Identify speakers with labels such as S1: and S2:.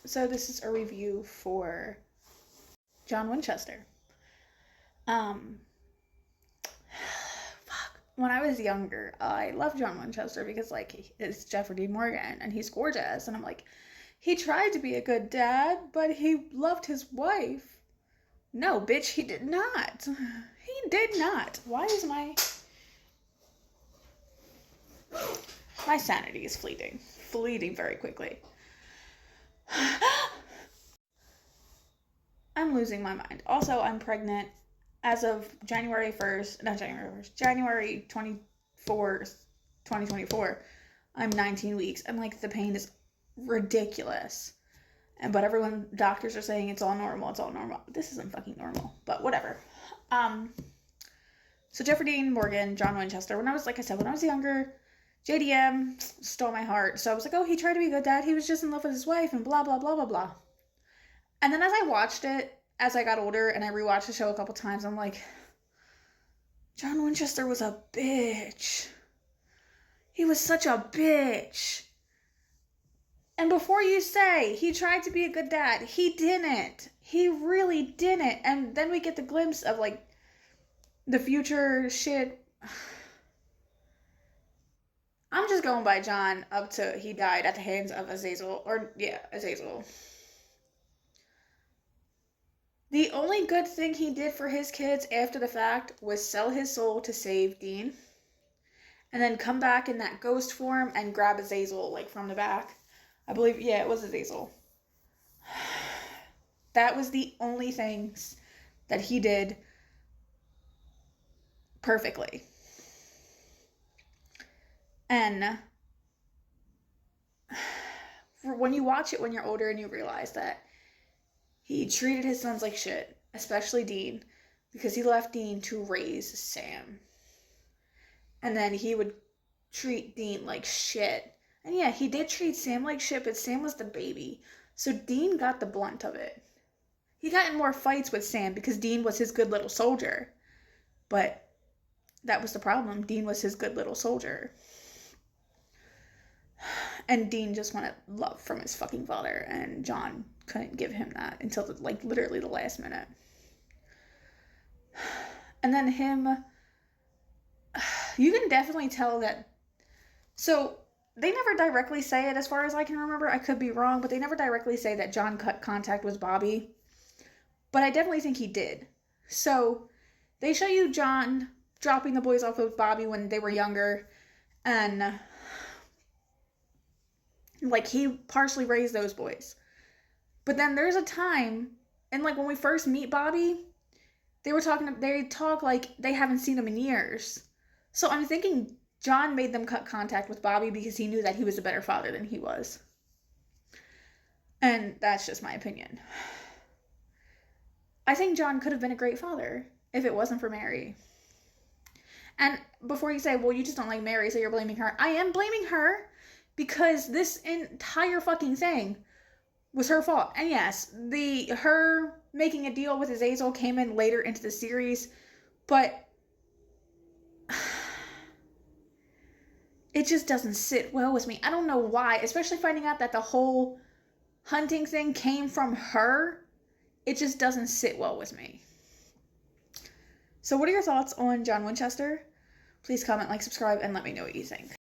S1: So this is a review for John Winchester. Um, when I was younger, I loved John Winchester because, like, it's Jeffrey Dean Morgan and he's gorgeous. And I'm like, he tried to be a good dad, but he loved his wife. No, bitch, he did not. He did not. Why is my sanity is fleeting very quickly. I'm losing my mind. Also, I'm pregnant as of January 1st, not January 1st, January 24th, 2024. I'm 19 weeks. And like, the pain is ridiculous. But everyone, doctors are saying it's all normal. It's all normal. This isn't fucking normal, but whatever. So Jeffrey Dean Morgan, John Winchester. When I was younger, JDM stole my heart. So I was like, oh, he tried to be a good dad. He was just in love with his wife and blah, blah, blah, blah, blah. And then as I watched it, as I got older and I rewatched the show a couple times, I'm like, John Winchester was a bitch. He was such a bitch. And before you say he tried to be a good dad, he didn't. He really didn't. And then we get the glimpse of like the future shit. I'm just going by John up to he died at the hands of Azazel. Azazel. The only good thing he did for his kids after the fact was sell his soul to save Dean. And then come back in that ghost form and grab Azazel, like, from the back. I believe, yeah, it was Azazel. That was the only things that he did perfectly. And when you watch it when you're older and you realize that he treated his sons like shit, especially Dean, because he left Dean to raise Sam. And then he would treat Dean like shit. And yeah, he did treat Sam like shit, but Sam was the baby. So Dean got the blunt of it. He got in more fights with Sam because Dean was his good little soldier. But that was the problem. Dean was his good little soldier. And Dean just wanted love from his fucking father, and John couldn't give him that until literally the last minute. And then him, you can definitely tell that. So they never directly say it, as far as I can remember. I could be wrong, but they never directly say that John cut contact with Bobby. But I definitely think he did. So they show you John dropping the boys off with Bobby when they were younger, and like, he partially raised those boys. But then there's a time, and like when we first meet Bobby, they talk like they haven't seen him in years. So I'm thinking John made them cut contact with Bobby because he knew that he was a better father than he was. And that's just my opinion. I think John could have been a great father if it wasn't for Mary. And before you say, well, you just don't like Mary, so you're blaming her. I am blaming her because this entire fucking thing was her fault. And yes, her making a deal with Azazel came in later into the series, but it just doesn't sit well with me. I don't know why, especially finding out that the whole hunting thing came from her. It just doesn't sit well with me. So what are your thoughts on John Winchester? Please comment, like, subscribe, and let me know what you think.